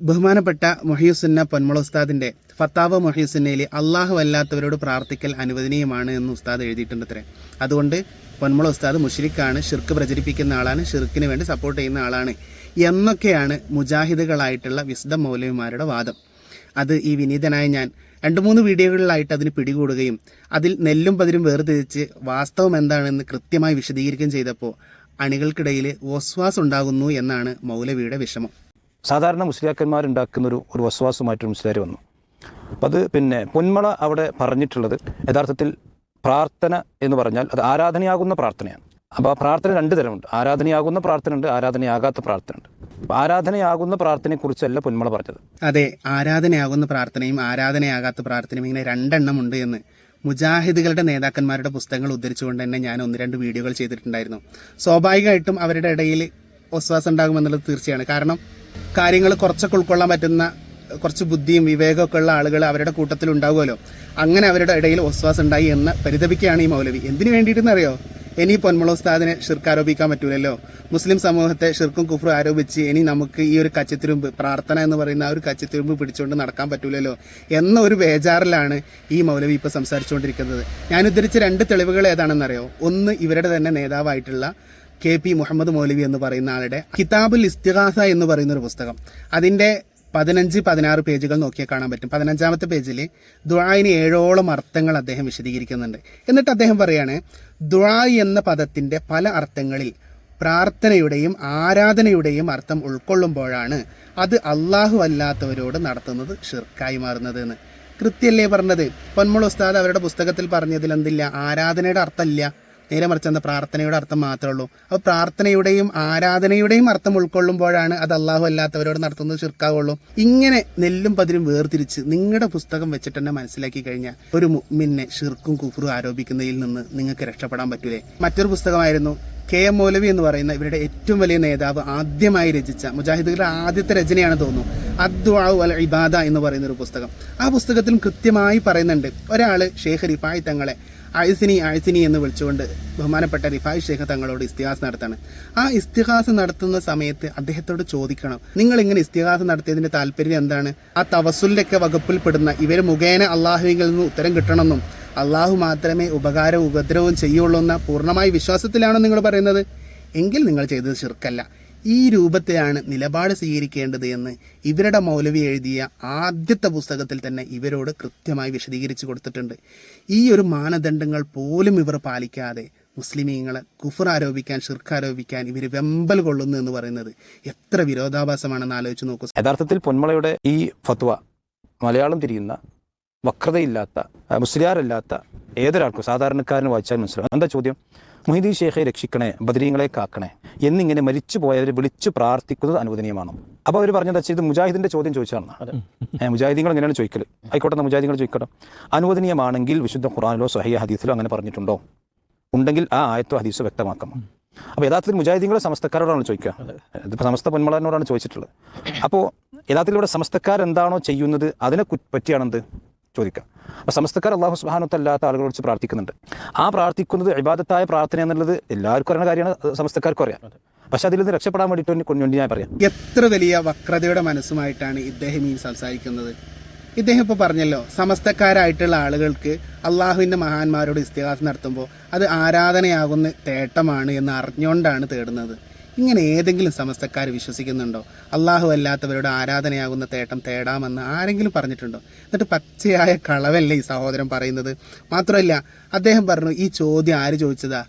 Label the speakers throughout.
Speaker 1: ബഹുമാനപ്പെട്ട മുഹിയുസുന്ന പൊന്മുള ഉസ്താദിന്റെ ഫത്താവ മുഹിയുസുന്നയിൽ അള്ളാഹു അല്ലാത്തവരോട് പ്രാർത്ഥിക്കൽ അനുവദനീയമാണ് എന്ന് ഉസ്താദ് എഴുതിയിട്ടുണ്ട് അത്രേ. അതുകൊണ്ട് പൊന്മുള ഉസ്താദ് മുശ്രിക്കാണ്, ഷിർക്ക് പ്രചരിപ്പിക്കുന്ന ആളാണ്, ഷിർക്കിന് വേണ്ടി സപ്പോർട്ട് ചെയ്യുന്ന ആളാണ് എന്നൊക്കെയാണ് മുജാഹിദുകളായിട്ടുള്ള വിശുദ്ധ മൗലവിമാരുടെ വാദം. അത് ഈ വിനീതനായ ഞാൻ 2-3 വീഡിയോകളിലായിട്ട് അതിന് പിടികൂടുകയും അതിൽ നെല്ലും പതിരും വേർതിരിച്ച് വാസ്തവം എന്താണെന്ന് കൃത്യമായി വിശദീകരിക്കുകയും ചെയ്തപ്പോൾ അണികൾക്കിടയിൽ വസ്വാസ് ഉണ്ടാകുന്നു എന്നാണ് മൗലവിയുടെ വിഷമം.
Speaker 2: സാധാരണ മുസ്ലിയാക്കന്മാരുണ്ടാക്കുന്ന ഒരു വസ്വാസമായിട്ടൊരു മുസ്ലിയാർ വന്നു. അപ്പം അത് പൊന്മള അവിടെ പറഞ്ഞിട്ടുള്ളത് യഥാർത്ഥത്തിൽ പ്രാർത്ഥന എന്ന് പറഞ്ഞാൽ അത് ആരാധനയാകുന്ന പ്രാർത്ഥനയാണ്. അപ്പോൾ ആ പ്രാർത്ഥന 2 തരമുണ്ട്. ആരാധനയാകുന്ന പ്രാർത്ഥനയുണ്ട്, ആരാധനയാകാത്ത പ്രാർത്ഥനയുണ്ട്. അപ്പോൾ ആരാധനയാകുന്ന പ്രാർത്ഥനയെക്കുറിച്ചല്ല പൊന്മള പറഞ്ഞത്.
Speaker 1: അതെ, ആരാധനയാകുന്ന പ്രാർത്ഥനയും ആരാധനയാകാത്ത പ്രാർത്ഥനയും ഇങ്ങനെ 2 എണ്ണം ഉണ്ട് എന്ന് മുജാഹിദുകളുടെ നേതാക്കന്മാരുടെ പുസ്തകങ്ങൾ ഉദ്ധരിച്ചുകൊണ്ട് തന്നെ ഞാൻ 1-2 വീഡിയോകൾ ചെയ്തിട്ടുണ്ടായിരുന്നു. സ്വാഭാവികമായിട്ടും അവരുടെ ഇടയിൽ വസ്വാസം ഉണ്ടാകുമെന്നുള്ളത് തീർച്ചയാണ്. കാരണം കാര്യങ്ങൾ കുറച്ചൊക്കെ ഉൾക്കൊള്ളാൻ പറ്റുന്ന കുറച്ച് ബുദ്ധിയും വിവേകമൊക്കെ ഉള്ള ആളുകൾ അവരുടെ കൂട്ടത്തിൽ ഉണ്ടാവുമല്ലോ. അങ്ങനെ അവരുടെ ഇടയിൽ വസ്വാസം ഉണ്ടായി എന്ന് പരിതപിക്കുകയാണ് ഈ മൗലവി. എന്തിനു വേണ്ടിയിട്ടെന്നറിയോ? ഇനി പൊന്മുള ഉസ്താദിനെ ഷിർക്ക് ആരോപിക്കാൻ പറ്റൂലല്ലോ. മുസ്ലിം സമൂഹത്തെ ഷിർക്കും കുഫ്റും ആരോപിച്ച് ഇനി നമുക്ക് ഈ ഒരു കച്ചിത്തുരുമ്പ്, പ്രാർത്ഥന എന്ന് പറയുന്ന ആ ഒരു കച്ചിത്തുരുമ്പ് പിടിച്ചുകൊണ്ട് നടക്കാൻ പറ്റൂലല്ലോ എന്ന ഒരു ബേജാറിലാണ് ഈ മൗലവി ഇപ്പോൾ സംസാരിച്ചുകൊണ്ടിരിക്കുന്നത്. ഞാൻ ഉദ്ധരിച്ച 2 തെളിവുകൾ ഏതാണെന്നറിയോ? ഒന്ന്, ഇവരുടെ തന്നെ നേതാവായിട്ടുള്ള KP മുഹമ്മദ് മൗലവി എന്ന് പറയുന്ന ആളുടെ കിതാബുൽ ഇസ്തിഗാസ എന്ന് പറയുന്ന ഒരു പുസ്തകം. അതിൻ്റെ 15-16 പേജുകൾ നോക്കിയാൽ കാണാൻ പറ്റും. 15ാമത്തെ പേജിൽ ദുആഇന് 7ഓളം അർത്ഥങ്ങൾ അദ്ദേഹം വിശദീകരിക്കുന്നുണ്ട്. എന്നിട്ട് അദ്ദേഹം പറയാണ്, ദുആ എന്ന പദത്തിൻ്റെ പല അർത്ഥങ്ങളിൽ പ്രാർത്ഥനയുടെയും ആരാധനയുടെയും അർത്ഥം ഉൾക്കൊള്ളുമ്പോഴാണ് അത് അള്ളാഹു അല്ലാത്തവരോട് നടത്തുന്നത് ഷിർക്കായി മാറുന്നത് എന്ന്. കൃത്യല്ലേ പറഞ്ഞത്? പൊന്മുള ഉസ്താദ് അവരുടെ പുസ്തകത്തിൽ പറഞ്ഞതിൽ എന്തില്ല? ആരാധനയുടെ അർത്ഥമില്ല, നേരെ മറിച്ച് എന്താ, പ്രാർത്ഥനയുടെ അർത്ഥം മാത്രമേ ഉള്ളൂ. അപ്പോൾ പ്രാർത്ഥനയുടെയും ആരാധനയുടെയും അർത്ഥം ഉൾക്കൊള്ളുമ്പോഴാണ് അത് അള്ളാഹു അല്ലാത്തവരോട് നടത്തുന്നത് ഷിർക്കാവുള്ളൂ. ഇങ്ങനെ നെല്ലും പതിരും വേർതിരിച്ച് നിങ്ങളുടെ പുസ്തകം വെച്ചിട്ട് തന്നെ മനസ്സിലാക്കി കഴിഞ്ഞാൽ ഒരു മുഅ്മിനെ ഷിർക്കും കുഫ്റും ആരോപിക്കുന്നതിൽ നിന്ന് നിങ്ങൾക്ക് രക്ഷപ്പെടാൻ പറ്റൂലേ? മറ്റൊരു പുസ്തകമായിരുന്നു KM മൗലവി എന്ന് പറയുന്ന ഇവരുടെ ഏറ്റവും വലിയ നേതാവ് ആദ്യമായി രചിച്ച, മുജാഹിദുകളുടെ ആദ്യത്തെ രചനയാണ് തോന്നുന്നു, അദ്ദുആ വൽ ഇബാദ എന്ന് പറയുന്ന ഒരു പുസ്തകം. ആ പുസ്തകത്തിലും കൃത്യമായി പറയുന്നുണ്ട്, ഒരാൾ ഷെയ്ഖ് റിഫായി തങ്ങളെ അഴ്സിനി എന്ന് വിളിച്ചുകൊണ്ട് ബഹുമാനപ്പെട്ട റിഫായി ഷെയ്ഖ് തങ്ങളോട് ഇസ്തിഹാസ് നടത്താണ്. ആ ഇസ്തിഹാസ് നടത്തുന്ന സമയത്ത് അദ്ദേഹത്തോട് ചോദിക്കണം, നിങ്ങൾ ഇങ്ങനെ ഇസ്തിഹാസ് നടത്തിയതിന്റെ താല്പര്യം എന്താണ്? ആ തവസ്സുലിന്റെ ഒക്കെ വകുപ്പിൽപ്പെടുന്ന ഇവർ മുഖേന അള്ളാഹുവിൽ നിന്ന് ഉത്തരം കിട്ടണമെന്നും അള്ളാഹു മാത്രമേ ഉപകാരവും ഉപദ്രവവും ചെയ്യുള്ളൂ എന്ന പൂർണ്ണമായ വിശ്വാസത്തിലാണോ നിങ്ങൾ പറയുന്നത്? എങ്കിൽ നിങ്ങൾ ചെയ്തത് ഷിർക്കല്ല. ഈ രൂപത്തിലാണ് നിലപാട് സ്വീകരിക്കേണ്ടത് എന്ന് ഇവരുടെ മൗലവി എഴുതിയ ആദ്യത്തെ പുസ്തകത്തിൽ തന്നെ ഇവരോട് കൃത്യമായി വിശദീകരിച്ചു കൊടുത്തിട്ടുണ്ട്. ഈ ഒരു മാനദണ്ഡങ്ങൾ പോലും ഇവർ പാലിക്കാതെ മുസ്ലിമീങ്ങളെ കുഫർ ആരോപിക്കാൻ, ഷിർക്ക് ആരോപിക്കാൻ ഇവർ വെമ്പൽ കൊള്ളുന്നു എന്ന് പറയുന്നത് എത്ര വിരോധാഭാസമാണെന്ന് ആലോചിച്ച് നോക്കൂ.
Speaker 2: യഥാർത്ഥത്തിൽ പൊന്മളയുടെ ഈ ഫത്വ മലയാളം തിരിയുന്ന, വക്രതയില്ലാത്ത, മുസ്ലിയാരല്ലാത്ത ഏതൊരാൾക്കും സാധാരണക്കാരന് വായിച്ചാൽ മനസ്സിലാവും. എന്താ ചോദ്യം? മുഹീദ്ദീൻ ഷെയ്ഖെ രക്ഷിക്കണേ, ബദരീങ്ങളെ കാക്കണേ എന്നിങ്ങനെ മരിച്ചു പോയവരെ വിളിച്ചു പ്രാർത്ഥിക്കുന്നത് അനുവദനീയമാണോ? അപ്പോൾ അവർ പറഞ്ഞത് ഇത് മുജാഹിദിന്റെ ചോദ്യം ചോദിച്ചാണ്. മുജാഹിദീങ്ങൾ എങ്ങനെയാണ് ചോദിക്കൽ? ആയിക്കോട്ടെ, മുജാഹിദീങ്ങൾ ചോദിക്കട്ടെ. അനുവദനീയമാണെങ്കിൽ വിശുദ്ധ ഖുർആനിലോ സ്വഹീഹ ഹദീസിലോ അങ്ങനെ പറഞ്ഞിട്ടുണ്ടോ? ഉണ്ടെങ്കിൽ ആ ആയത്തോ ഹദീസോ വ്യക്തമാക്കണം. അപ്പോൾ യഥാർത്ഥത്തിൽ മുജാഹിദീങ്ങളെ സമസ്തക്കാരോടാണ് ചോദിക്കുക. ഇതിപ്പോൾ സമസ്ത പൊന്മളനോടാണ് ചോദിച്ചിട്ടുള്ളത്. അപ്പോൾ യഥാർത്ഥത്തിൽ ഇവിടെ സമസ്തക്കാരെന്താണോ ചെയ്യുന്നത് അതിനെ പറ്റിയാണെന്ത് ചോദിക്കുക. അപ്പോൾ സമസ്തക്കാർ അല്ലാഹു സുബ്ഹാനഹു വ തആല ആളുകളെ കുറിച്ച് പ്രാർത്ഥിക്കുന്നുണ്ട്. ആ പ്രാർത്ഥിക്കുന്നത് ഇബാദത്തായ പ്രാർത്ഥന എന്നുള്ളത് എല്ലാവർക്കും അറിയുന്ന കാര്യമാണ്, സമസ്തക്കാർക്കും അറിയാം. പക്ഷെ അതിൽ നിന്ന് രക്ഷപ്പെടാൻ വേണ്ടി ഞാൻ പറയാം,
Speaker 1: എത്ര വലിയ വക്രതയുടെ മനസ്സുമായിട്ടാണ് ഇദ്ദേഹം ഈ സംസാരിക്കുന്നത്. ഇദ്ദേഹം ഇപ്പോൾ പറഞ്ഞല്ലോ, സമസ്തക്കാരായിട്ടുള്ള ആളുകൾക്ക് അള്ളാഹുവിൻ്റെ മഹാന്മാരോട് ഇസ്തിഗാസ നടത്തുമ്പോൾ അത് ആരാധനയാകുന്ന തേട്ടമാണ് എന്ന് അറിഞ്ഞുകൊണ്ടാണ് തേടുന്നത്. ഇങ്ങനെ ഏതെങ്കിലും സമസ്തക്കാർ വിശ്വസിക്കുന്നുണ്ടോ? അള്ളാഹു അല്ലാത്തവരുടെ ആരാധനയാകുന്ന തേട്ടം തേടാമെന്ന് ആരെങ്കിലും പറഞ്ഞിട്ടുണ്ടോ? എന്നിട്ട് പച്ചയായ കളവല്ലേ ഈ സഹോദരൻ പറയുന്നത്. മാത്രമല്ല, അദ്ദേഹം പറഞ്ഞു ഈ ചോദ്യം ആര് ചോദിച്ചതാ?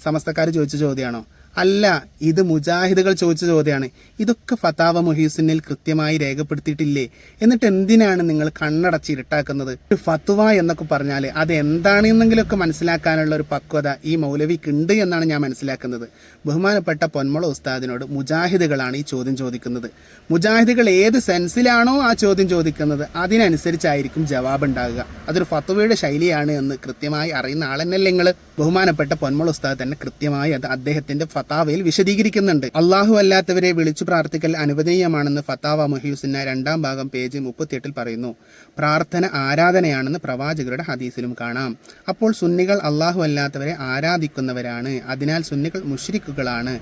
Speaker 1: സമസ്തക്കാർ ചോദിച്ച ചോദ്യമാണോ? അല്ല, ഇത് മുജാഹിദുകൾ ചോദിച്ച ചോദ്യമാണ്. ഇതൊക്കെ ഫതാവ മുഹിയുസുന്നയിൽ കൃത്യമായി രേഖപ്പെടുത്തിയിട്ടില്ലേ? എന്നിട്ട് എന്തിനാണ് നിങ്ങൾ കണ്ണടച്ച് ഇരുട്ടാക്കുന്നത്? ഒരു ഫത്വ എന്നൊക്കെ പറഞ്ഞാൽ അത് എന്താണെന്നെങ്കിലൊക്കെ മനസ്സിലാക്കാനുള്ള ഒരു പക്വത ഈ മൗലവിക്ക് ഉണ്ട് എന്നാണ് ഞാൻ മനസ്സിലാക്കുന്നത്. ബഹുമാനപ്പെട്ട പൊന്മുള ഉസ്താദിനോട് മുജാഹിദുകളാണ് ഈ ചോദ്യം ചോദിക്കുന്നത്. മുജാഹിദുകൾ ഏത് സെൻസിലാണോ ആ ചോദ്യം ചോദിക്കുന്നത് അതിനനുസരിച്ചായിരിക്കും ജവാബ് ഉണ്ടാകുക. അതൊരു ഫത്വയുടെ ശൈലിയാണ് എന്ന് കൃത്യമായി അറിയുന്ന ആളെന്നല്ലേ നിങ്ങൾ? ബഹുമാനപ്പെട്ട പൊന്മുള ഉസ്താദ് തന്നെ കൃത്യമായി അത് അദ്ദേഹത്തിന്റെ ഫത്താവയിൽ വിശദീകരിക്കുന്നുണ്ട്. അള്ളാഹു അല്ലാത്തവരെ വിളിച്ചു പ്രാർത്ഥിക്കൽ അനുവദനീയമാണെന്ന് ഫത്താവ മുഹിയുസുന്ന 2ാം ഭാഗം പേജ് 38 പറയുന്നു. പ്രാർത്ഥന ആരാധനയാണെന്ന് പ്രവാചകരുടെ ഹദീസിലും കാണാം. അപ്പോൾ സുന്നികൾ അള്ളാഹു അല്ലാത്തവരെ ആരാധിക്കുന്നവരാണ്, അതിനാൽ സുന്നികൾ മുശ്രിക്കുകളാണ്.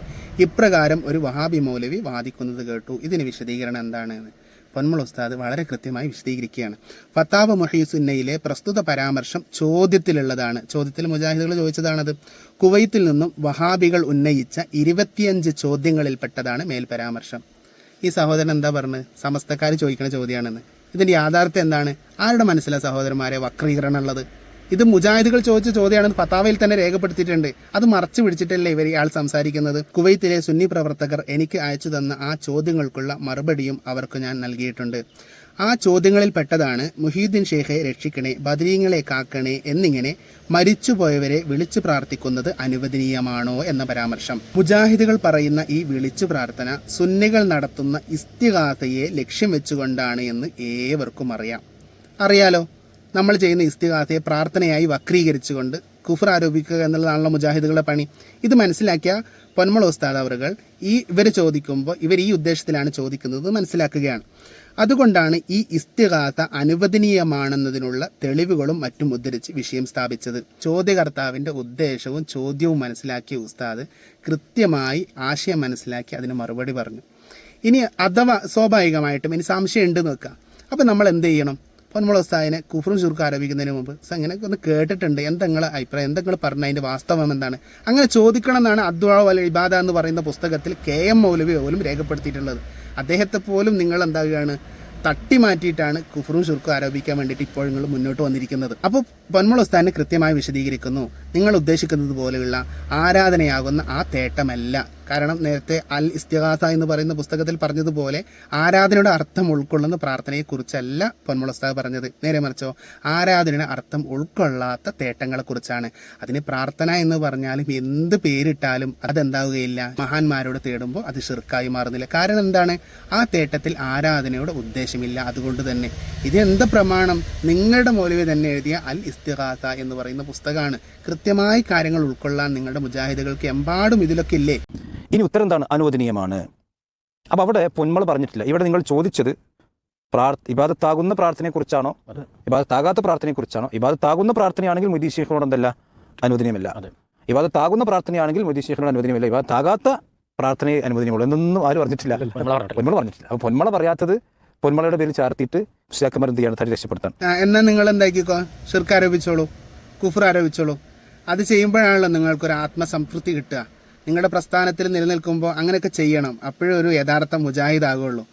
Speaker 1: ഇപ്രകാരം ഒരു വഹാബി മൗലവി വാദിക്കുന്നത് കേട്ടു. ഇതിന് വിശദീകരണം എന്താണ്? പൊന്മുള ഉസ്താദ് വളരെ കൃത്യമായി വിശദീകരിക്കുകയാണ്. ഫത്താവ മുഹീസുന്നയിലെ പ്രസ്തുത പരാമർശം ചോദ്യത്തിലുള്ളതാണ്. ചോദ്യത്തിൽ മുജാഹിദുകൾ ചോദിച്ചതാണത്. കുവൈത്തിൽ നിന്നും വഹാബികൾ ഉന്നയിച്ച 25 ചോദ്യങ്ങളിൽപ്പെട്ടതാണ് മേൽ പരാമർശം. ഈ സഹോദരൻ എന്താ പറഞ്ഞത്? സമസ്തക്കാർ ചോദിക്കുന്ന ചോദ്യമാണെന്ന്. ഇതിൻ്റെ യാഥാർത്ഥ്യം എന്താണ്? ആരുടെ മനസ്സിലാണ് സഹോദരന്മാരെ വക്രീകരണം ഉള്ളത്? ഇത് മുജാഹിദുകൾ ചോദിച്ച ചോദ്യമാണെന്ന് ഫത്താവയിൽ തന്നെ രേഖപ്പെടുത്തിയിട്ടുണ്ട്. അത് മറച്ചു പിടിച്ചിട്ടല്ലേ ഇയാൾ സംസാരിക്കുന്നത്. കുവൈത്തിലെ സുന്നി പ്രവർത്തകർ എനിക്ക് അയച്ചു തന്ന ആ ചോദ്യങ്ങൾക്കുള്ള മറുപടിയും അവർക്ക് ഞാൻ നൽകിയിട്ടുണ്ട്. ആ ചോദ്യങ്ങളിൽ പെട്ടതാണ് മുഹീദ്ദീൻ ഷേഖെ രക്ഷിക്കണേ, ബദരീങ്ങളെ കാക്കണേ എന്നിങ്ങനെ മരിച്ചുപോയവരെ വിളിച്ചു പ്രാർത്ഥിക്കുന്നത് അനുവദനീയമാണോ എന്ന പരാമർശം. മുജാഹിദുകൾ പറയുന്ന ഈ വിളിച്ചു പ്രാർത്ഥന സുന്നികൾ നടത്തുന്ന ഇസ്തിഗാസയെ ലക്ഷ്യം വെച്ചുകൊണ്ടാണ് എന്ന് ഏവർക്കും അറിയാലോ. നമ്മൾ ചെയ്യുന്ന ഇസ്തിഗാസയെ പ്രാർത്ഥനയായി വക്രീകരിച്ചുകൊണ്ട് കുഫർ ആരോപിക്കുക എന്നുള്ളതാണല്ലോ മുജാഹിദുകളുടെ പണി. ഇത് മനസ്സിലാക്കിയ പൊന്മുള ഉസ്താദ് അവറുകൾ ഇവർ ചോദിക്കുമ്പോൾ ഇവർ ഈ ഉദ്ദേശത്തിലാണ് ചോദിക്കുന്നത് മനസ്സിലാക്കുകയാണ്. അതുകൊണ്ടാണ് ഈ ഇസ്തിഗാസ അനുവദനീയമാണെന്നതിനുള്ള തെളിവുകളും മറ്റും ഉദ്ധരിച്ച് വിഷയം സ്ഥാപിച്ചത്. ചോദ്യകർത്താവിൻ്റെ ഉദ്ദേശവും ചോദ്യവും മനസ്സിലാക്കിയ ഉസ്താദ് കൃത്യമായി ആശയം മനസ്സിലാക്കി അതിന് മറുപടി പറഞ്ഞു. ഇനി അഥവാ സ്വാഭാവികമായിട്ടും ഇനി സംശയം ഉണ്ട് നോക്കുക. അപ്പോൾ നമ്മൾ എന്ത് ചെയ്യണം? പൊന്മുള ഉസ്താദിനെ കുഫറും ചുരുക്കം ആരോപിക്കുന്നതിന് മുമ്പ് അങ്ങനെ ഒന്ന് കേട്ടിട്ടുണ്ട്, എന്താ നിങ്ങളെ അഭിപ്രായം, എന്തെങ്കിലും പറഞ്ഞ അതിൻ്റെ വാസ്തവം എന്താണ്, അങ്ങനെ ചോദിക്കണം എന്നാണ് അദ്ദുആ വൽ ഇബാദ എന്ന് പറയുന്ന പുസ്തകത്തിൽ KM മൗലവി പോലും രേഖപ്പെടുത്തിയിട്ടുള്ളത്. അദ്ദേഹത്തെ പോലും നിങ്ങൾ എന്താവുകയാണ് തട്ടി മാറ്റിയിട്ടാണ് കുഫറും ചുരുക്കം ആരോപിക്കാൻ വേണ്ടിയിട്ട് ഇപ്പോൾ നിങ്ങൾ മുന്നോട്ട് വന്നിരിക്കുന്നത്. അപ്പോൾ പൊന്മുള ഉസ്താദിനെ കൃത്യമായി വിശദീകരിക്കുന്നു. നിങ്ങൾ ഉദ്ദേശിക്കുന്നത് പോലെയുള്ള ആരാധനയാകുന്ന ആ തേട്ടമല്ല. കാരണം നേരത്തെ അൽ ഇസ്തിഗാസ എന്ന് പറയുന്ന പുസ്തകത്തിൽ പറഞ്ഞതുപോലെ ആരാധനയുടെ അർത്ഥം ഉൾക്കൊള്ളുന്ന പ്രാർത്ഥനയെക്കുറിച്ചല്ല പൊന്മുള ഉസ്താദ് പറഞ്ഞത്. നേരെ മറിച്ചോ ആരാധനയുടെ അർത്ഥം ഉൾക്കൊള്ളാത്ത തേട്ടങ്ങളെക്കുറിച്ചാണ്. അതിന് പ്രാർത്ഥന എന്ന് പറഞ്ഞാലും എന്ത് പേരിട്ടാലും അതെന്താവുകയില്ല, മഹാന്മാരോട് തേടുമ്പോൾ അത് ഷിർക്കായി മാറുന്നില്ല. കാരണം എന്താണ്? ആ തേട്ടത്തിൽ ആരാധനയുടെ ഉദ്ദേശമില്ല. അതുകൊണ്ട് തന്നെ ഇതെന്ത് പ്രമാണം? നിങ്ങളുടെ മൗലവി തന്നെ എഴുതിയ അൽ ഇസ്തിഗാസ എന്ന് പറയുന്ന പുസ്തകമാണ്. കൃത്യമായി കാര്യങ്ങൾ ഉൾക്കൊള്ളാൻ നിങ്ങളുടെ മുജാഹിദുകൾക്ക് എമ്പാടും ഇതിലൊക്കെ ഇല്ലേ?
Speaker 2: ഇനി ഉത്തരം എന്താണ്? അനുവദനീയമാണ്. അപ്പോൾ അവിടെ പൊന്മള പറഞ്ഞിട്ടില്ല. ഇവിടെ നിങ്ങൾ ചോദിച്ചത് ഇബാദത്താകുന്ന പ്രാർത്ഥനയെക്കുറിച്ചാണോ, ഇബാദത്താകാത്ത പ്രാർത്ഥനയെക്കുറിച്ചാണോ? ഇബാദത്താകുന്ന പ്രാർത്ഥനയാണെങ്കിൽ മുഹീദ്ദീൻ ഷേഖിനോട് എന്തല്ല, അനുവദനീയമല്ല. ഇബാദത്താകുന്ന പ്രാർത്ഥനയാണെങ്കിൽ മുഹീദ്ദീൻ ഷേഖിനോട് അനുവദനീയമല്ല. ഇബാദത്താകാത്ത പ്രാർത്ഥനയെ അനുവദനീയമുള്ളൂ എന്നൊന്നും ആരും പറഞ്ഞിട്ടില്ല, പൊന്മള പറഞ്ഞിട്ടില്ല. അപ്പോൾ പൊന്മള പറയാത്തത് പൊന്മളയുടെ പേര് ചാർത്തിയിട്ട് മുസ്ലിയാക്കന്മാർ എന്ത് ചെയ്യണം? തടി രക്ഷപ്പെടുത്താൻ.
Speaker 1: എന്നാൽ നിങ്ങൾ എന്താക്കിക്കോ, ഷിർക്ക് ആരോപിച്ചോളൂ, കുഫർ ആരോപിച്ചോളൂ. അത് ചെയ്യുമ്പോഴാണല്ലോ നിങ്ങൾക്കൊരു ആത്മസംതൃപ്തി കിട്ടുക. നിങ്ങളുടെ പ്രസ്ഥാനത്തിൽ നിലനിൽക്കുമ്പോൾ അങ്ങനെയൊക്കെ ചെയ്യണം. അപ്പോഴേ ഒരു യഥാർത്ഥ മുജാഹിദ് ആകുള്ളൂ.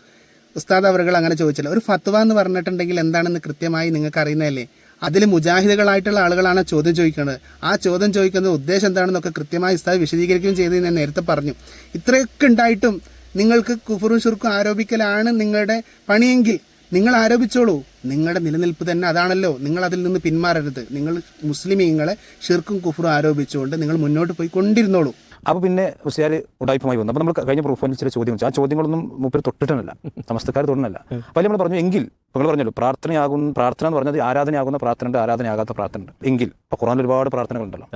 Speaker 1: ഉസ്താദ് അവറുകൾ അങ്ങനെ ചോദിച്ചില്ല. ഒരു ഫത്വ എന്ന് പറഞ്ഞിട്ടുണ്ടെങ്കിൽ എന്താണെന്ന് കൃത്യമായി നിങ്ങൾക്ക് അറിയുന്നതല്ലേ? അതിൽ മുജാഹിദുകളായിട്ടുള്ള ആളുകളാണ് ചോദ്യം ചോദിക്കുന്നത്. ആ ചോദ്യം ചോദിക്കുന്ന ഉദ്ദേശം എന്താണെന്നൊക്കെ കൃത്യമായി ഉസ്താദ് വിശദീകരിക്കുകയും ചെയ്ത് ഞാൻ നേരത്തെ പറഞ്ഞു. ഇത്രയൊക്കെ ഉണ്ടായിട്ടും നിങ്ങൾക്ക് കുഫറും ശിർക്കും ആരോപിക്കലാണ് നിങ്ങളുടെ പണിയെങ്കിൽ നിങ്ങൾ ആരോപിച്ചോളൂ. നിങ്ങളുടെ നിലനിൽപ്പ് തന്നെ അതാണല്ലോ. നിങ്ങൾ അതിൽ നിന്ന് പിന്മാറരുത്. നിങ്ങൾ മുസ്ലിമീങ്ങളെ ഷിർക്കും കുഫറും ആരോപിച്ചുകൊണ്ട് നിങ്ങൾ മുന്നോട്ട് പോയി കൊണ്ടിരുന്നോളൂ.
Speaker 2: അപ്പോൾ പിന്നെ മുസ്ലിയാർ ഉടായ്പമായി വന്നു. അപ്പോൾ നമ്മൾ കഴിഞ്ഞ പ്രൂഫിൽ ചില ചോദ്യം വെച്ചു. ആ ചോദ്യങ്ങളൊന്നും മൂപ്പര് തൊട്ടിട്ടല്ല, സമസ്തക്കാർ തൊടുന്നല്ല. അപ്പോൾ നമ്മൾ പറഞ്ഞു എങ്കിൽ നിങ്ങൾ പറഞ്ഞല്ലോ പ്രാർത്ഥന എന്ന് പറഞ്ഞത് ആരാധനയാകുന്ന പ്രാർത്ഥന ഉണ്ട്, ആരാധനയാകാത്ത പ്രാർത്ഥന ഉണ്ട്. എങ്കിൽ ഇപ്പോൾ ഖുർആനിൽ ഒരുപാട് പ്രാർത്ഥനകളുണ്ടല്ലോ.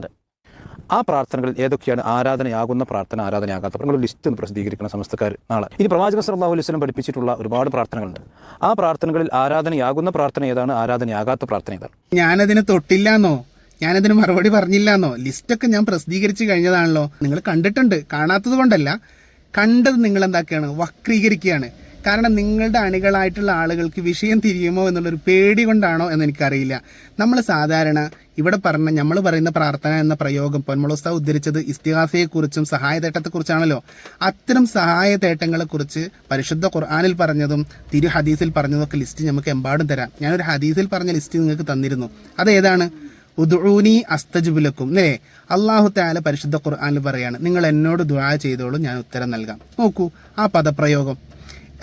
Speaker 2: ആ പ്രാർത്ഥനകളിൽ ഏതൊക്കെയാണ് ആരാധനയാകുന്ന പ്രാർത്ഥന, ആരാധനയാകാത്ത നിങ്ങൾ ലിസ്റ്റ് ഒന്ന് പ്രസിദ്ധീകരിക്കണം സമസ്തക്കാർ നാളെ. ഇനി പ്രവാചകൻ സല്ലല്ലാഹു അലൈഹി വസല്ലം പഠിപ്പിച്ചിട്ടുള്ള ഒരുപാട് പ്രാർത്ഥനകളുണ്ട്. ആ പ്രാർത്ഥനകളിൽ ആരാധനയാകുന്ന പ്രാർത്ഥന ഏതാണ്, ആരാധനയാകാത്ത പ്രാർത്ഥന ഏതാണ്?
Speaker 1: ഞാനതിനെ തൊട്ടില്ലാന്നോ, ഞാനതിന് മറുപടി പറഞ്ഞില്ലാന്നോ? ലിസ്റ്റൊക്കെ ഞാൻ പ്രസിദ്ധീകരിച്ച് കഴിഞ്ഞതാണല്ലോ. നിങ്ങൾ കണ്ടിട്ടുണ്ട്, കാണാത്തത് കൊണ്ടല്ല. കണ്ടത് നിങ്ങൾ എന്താക്കുകയാണ്, വക്രീകരിക്കുകയാണ്. കാരണം നിങ്ങളുടെ അണികളായിട്ടുള്ള ആളുകൾക്ക് വിഷയം തിരിയുമോ എന്നുള്ളൊരു പേടി കൊണ്ടാണോ എന്നെനിക്കറിയില്ല. നമ്മൾ സാധാരണ ഇവിടെ നമ്മൾ പറയുന്ന പ്രാർത്ഥന എന്ന പ്രയോഗം പൊന്മുള ഉസ്താദ് ഉദ്ധരിച്ചത് ഇസ്തിഗാസയെക്കുറിച്ചും സഹായതേട്ടത്തെക്കുറിച്ചാണല്ലോ. അത്തരം സഹായതേട്ടങ്ങളെക്കുറിച്ച് പരിശുദ്ധ ഖുർആനിൽ പറഞ്ഞതും തിരു ഹദീസിൽ പറഞ്ഞതൊക്കെ ലിസ്റ്റ് നമുക്ക് എമ്പാടും തരാം. ഞാനൊരു ഹദീസിൽ പറഞ്ഞ ലിസ്റ്റ് നിങ്ങൾക്ക് തന്നിരുന്നു. അതേതാണ്? ഉദ്ഊനി അസ്തജിബ് ലക്കും അല്ലേ? അല്ലാഹു തആല പരിശുദ്ധ ഖുർആനിൽ പറയാണ്, നിങ്ങൾ എന്നോട് ദുആ ചെയ്തോളൂ, ഞാൻ ഉത്തരം നൽകാം. നോക്കൂ ആ പദപ്രയോഗം.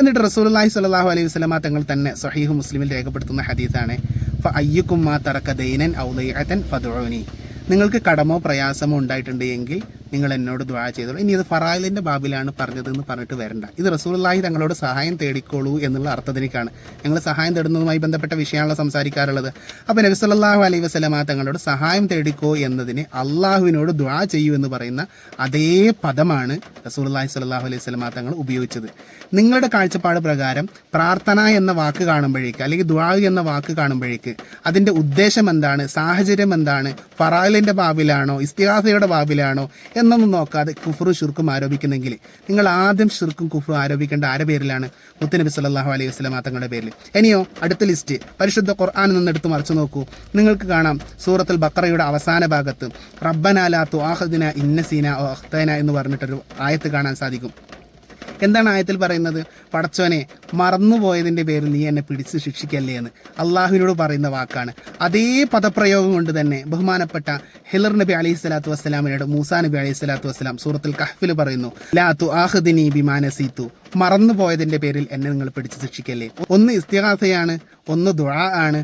Speaker 1: എന്നിട്ട് റസൂലുള്ളാഹി സ്വല്ലല്ലാഹു അലൈഹി വസല്ലമ തങ്ങൾ തന്നെ സ്വഹീഹ് മുസ്ലിമിൽ രേഖപ്പെടുത്തുന്ന ഹദീസാണ്, ഫഅയ്യുക്കും മാ തറക ദൈനൻ ഔ ലൈഅതൻ ഫദ്ഉനി. നിങ്ങൾക്ക് കടമോ പ്രയാസമോ ഉണ്ടായിട്ടുണ്ട് എങ്കിൽ നിങ്ങൾ എന്നോട് ദുആ ചെയ്തോളൂ. ഇനി ഇത് ഫറായിലിൻ്റെ ബാബിലാണ് പറഞ്ഞതെന്ന് പറഞ്ഞിട്ട് വരണ്ട. ഇത് റസൂലുള്ളാഹി തങ്ങളോട് സഹായം തേടിക്കോളൂ എന്നുള്ള അർത്ഥത്തിലേക്കാണ്. ഞങ്ങൾ സഹായം തേടുന്നതുമായി ബന്ധപ്പെട്ട വിഷയമാണല്ലോ സംസാരിക്കാറുള്ളത്. അപ്പോൾ നബി സല്ലല്ലാഹു അലൈഹി വസല്ലമ തങ്ങളോട് സഹായം തേടിക്കോ എന്നതിന് അള്ളാഹുവിനോട് ദുആ ചെയ്യൂ എന്ന് പറയുന്ന അതേ പദമാണ് റസൂലുള്ളാഹി സ്വല്ലല്ലാഹു അലൈഹി വസല്ലമ തങ്ങൾ ഉപയോഗിച്ചത്. നിങ്ങളുടെ കാഴ്ചപ്പാട് പ്രകാരം പ്രാർത്ഥന എന്ന വാക്ക് കാണുമ്പോഴേക്ക് അല്ലെങ്കിൽ ദുആ എന്ന വാക്ക് കാണുമ്പോഴേക്ക് അതിൻ്റെ ഉദ്ദേശം എന്താണ്, സാഹചര്യം എന്താണ്, ഫറായിലിൻ്റെ ബാബിലാണോ ഇസ്തിഗാസയുടെ ബാബിലാണോ എന്നൊന്നും നോക്കാതെ കുഫറും ഷിർക്കും ആരോപിക്കുന്നെങ്കിൽ നിങ്ങൾ ആദ്യം ഷിർക്കും കുഫറും ആരോപിക്കേണ്ട ആരുടെ പേരിലാണ്? മുത്തുനബി സല്ലല്ലാഹു അലൈഹി വസല്ലം തങ്ങളുടെ പേരിൽ. ഇനിയോ അടുത്ത ലിസ്റ്റ് പരിശുദ്ധ ഖുർആനിൽ നിന്ന് എടുത്ത് മറിച്ചു നോക്കൂ. നിങ്ങൾക്ക് കാണാം സൂറത്തുൽ ബഖറയുടെ അവസാന ഭാഗത്ത് റബ്ബനാ ലാ തുആഖിദ്നാ ഇൻ നസീനാ ഔ അഖ്തഅനാ എന്ന് പറഞ്ഞിട്ടൊരു ആയത്ത് കാണാൻ സാധിക്കും. എന്താണ് ആയത്തിൽ പറയുന്നത്? പടച്ചോനെ, മറന്നുപോയതിൻ്റെ പേരിൽ നീ എന്നെ പിടിച്ച് ശിക്ഷിക്കല്ലേ എന്ന് അള്ളാഹുവിനോട് പറയുന്ന വാക്കാണ്. അതേ പദപ്രയോഗം കൊണ്ട് തന്നെ ബഹുമാനപ്പെട്ട ഹിളർ നബി അലൈഹി സ്വലാത്തു വസ്സലാമിനോട് മൂസാ നബി അലൈഹി സ്വലാത്തു വസ്സലാം സൂറത്തുൽ കഹ്ഫിൽ പറയുന്നു, ലാ തുആഖിദ്നി ബിമാ നസീതു, മറന്നുപോയതിൻ്റെ പേരിൽ എന്നെ നിങ്ങൾ പിടിച്ച് ശിക്ഷിക്കല്ലേ. ഒന്ന് ഇസ്തിഗാസയാണ്, ഒന്ന് ദുആ ആണ്.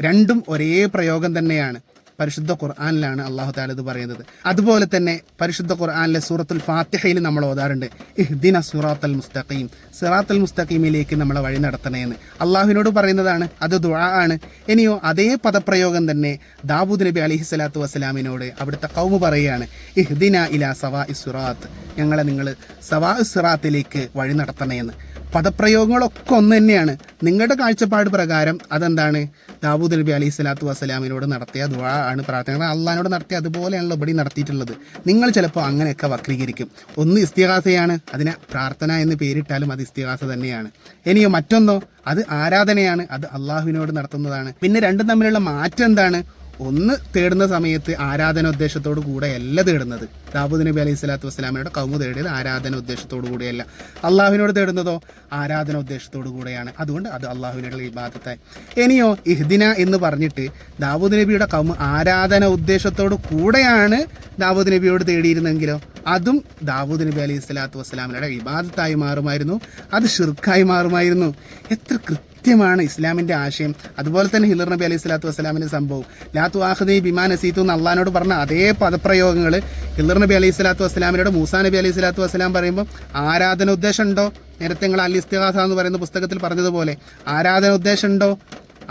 Speaker 1: രണ്ടും ഒരേ പ്രയോഗം തന്നെയാണ്. പരിശുദ്ധ ഖുർആനിലാണ് അള്ളാഹു തആല ഇത് പറയുന്നത്. അതുപോലെ തന്നെ പരിശുദ്ധ ഖുർആനിലെ സൂറത്തുൽ ഫാത്തിഹയിൽ നമ്മൾ ഓതാറുണ്ട്, ഇഹ്ദിന സിറാത്തൽ മുസ്തഖീം, സിറാത്തൽ മുസ്തഖീമിലേക്ക് നമ്മളെ വഴി നടത്തണേന്ന് അള്ളാഹുവിനോട് പറയുന്നതാണ്. അത് ദുആ ആണ്. ഇനിയോ അതേ പദപ്രയോഗം തന്നെ ദാവൂദ് നബി അലൈഹി സ്വലാത്തു വസ്സലാമിനോട് അവിടുത്തെ ഖൗമ് പറയുകയാണ്, ഇഹ്ദിന ഇലാ സവാഇ സിറാത്ത്, ഞങ്ങളെ നിങ്ങൾ സവാഇ സിറാത്തിലേക്ക് വഴി നടത്തണേന്ന്. പദപ്രയോഗങ്ങളൊക്കെ ഒന്ന് തന്നെയാണ്. നിങ്ങളുടെ കാഴ്ചപ്പാട് പ്രകാരം അതെന്താണ്? ദാവൂദ് നബി അലൈഹി സ്വലാത്തു വസ്സലാമിനോട് നടത്തിയ ദുആ ആണ്, പ്രാർത്ഥന അള്ളാഹിനോട് നടത്തിയ അതുപോലെയാണല്ലോ ഇവിടെ നടത്തിയിട്ടുള്ളത്. നിങ്ങൾ ചിലപ്പോൾ അങ്ങനെയൊക്കെ വക്രീകരിക്കും. ഒന്ന് ഇസ്തിഗാസയാണ്, അതിനെ പ്രാർത്ഥന എന്ന് പേരിട്ടാലും അത് ഇസ്തിഗാസ തന്നെയാണ്. ഇനിയോ മറ്റൊന്നോ അത് ആരാധനയാണ്, അത് അള്ളാഹുവിനോട് നടത്തുന്നതാണ്. പിന്നെ രണ്ടും തമ്മിലുള്ള മാറ്റം എന്താണ്? ഒന്ന് തേടുന്ന സമയത്ത് ആരാധന ഉദ്ദേശത്തോടു കൂടെയല്ല തേടുന്നത്. ദാവൂദ് നബി അലൈഹി സ്വലാത്തു വസ്സലാമയുടെ കൗമ് തേടിയത് ആരാധന ഉദ്ദേശത്തോടു കൂടെയല്ല. അള്ളാഹുവിനോട് തേടുന്നതോ ആരാധന ഉദ്ദേശത്തോടു കൂടെയാണ്. അതുകൊണ്ട് അത് അള്ളാഹുവിനുള്ള ഇബാദത്തായി. ഇനിയോ ഇഹ്ദിന എന്ന് പറഞ്ഞിട്ട് ദാവൂദ് നബിയുടെ കൗമ് ആരാധന ഉദ്ദേശത്തോടു കൂടെയാണ് ദാവൂദ് നബിയോട് തേടിയിരുന്നെങ്കിലോ അതും ദാവൂദ് നബി അലൈഹി സ്വലാത്തു വസ്സലാമിയുടെ ഇബാദത്തായി മാറുമായിരുന്നു, അത് ഷിർക്കായി മാറുമായിരുന്നു. എത്ര കൃത്യമാണ് ഇസ്ലാമിൻ്റെ ആശയം. അതുപോലെ തന്നെ ഹിളർ നബി അലൈഹി സ്വലാത്തു വസ്സലാമിൻ്റെ സംഭവം, ലാ തുആഖിദ്നി ബിമാ നസീതു എന്ന് അള്ളാഹിനോട് പറഞ്ഞ അതേ പദപ്രയോഗങ്ങൾ ഹിളർ നബി അലൈഹി സ്വലാത്തു വസ്സലാമിനോട് മൂസാ നബി അലൈഹി സ്വലാത്തു വസ്സലാം പറയുമ്പോൾ ആരാധന ഉദ്ദേശം ഉണ്ടോ? നേരത്തെ നിങ്ങൾ അൽ ഇസ്തിഗാസ എന്ന് പറയുന്ന പുസ്തകത്തിൽ പറഞ്ഞതുപോലെ ആരാധന ഉദ്ദേശം ഉണ്ടോ?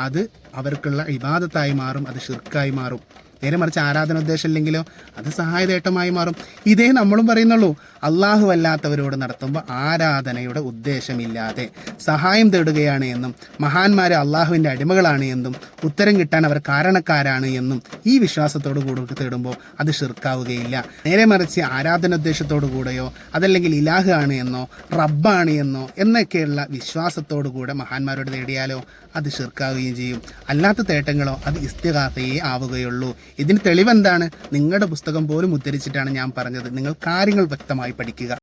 Speaker 1: അത് അവർക്കുള്ള ഇബാദത്തായി മാറും, അത് ഷിർക്കായി മാറും. നേരെ മറിച്ച് ആരാധന ഉദ്ദേശം ഇല്ലെങ്കിലോ അത് സഹായതേട്ടമായി മാറും. ഇതേ നമ്മളും പറയുന്നുള്ളൂ. അള്ളാഹു അല്ലാത്തവരോട് നടത്തുമ്പോൾ ആരാധനയുടെ ഉദ്ദേശമില്ലാതെ സഹായം തേടുകയാണ് എന്നും മഹാന്മാർ അള്ളാഹുവിൻ്റെ അടിമകളാണ് എന്നും ഉത്തരം കിട്ടാൻ അവർ കാരണക്കാരാണ് എന്നും ഈ വിശ്വാസത്തോടു കൂടി തേടുമ്പോൾ അത് ഷിർക്കാവുകയില്ല. നേരെ മറിച്ച് ആരാധന ഉദ്ദേശത്തോടു കൂടെയോ അതല്ലെങ്കിൽ ഇലാഹ് ആണ് എന്നോ റബ്ബാണ് എന്നോ എന്നൊക്കെയുള്ള വിശ്വാസത്തോടു കൂടെ മഹാന്മാരോട് തേടിയാലോ അത് ഷിർക്കാവുകയും ചെയ്യും. അല്ലാത്ത തേട്ടങ്ങളോ അത് ഇസ്തിഗാസയേ ആവുകയുള്ളൂ. ഇതിന് തെളിവെന്താണ്? നിങ്ങളുടെ പുസ്തകം പോലും ഉദ്ധരിച്ചിട്ടാണ് ഞാൻ പറഞ്ഞത്. നിങ്ങൾ കാര്യങ്ങൾ വ്യക്തമായി പഠിക്കുക.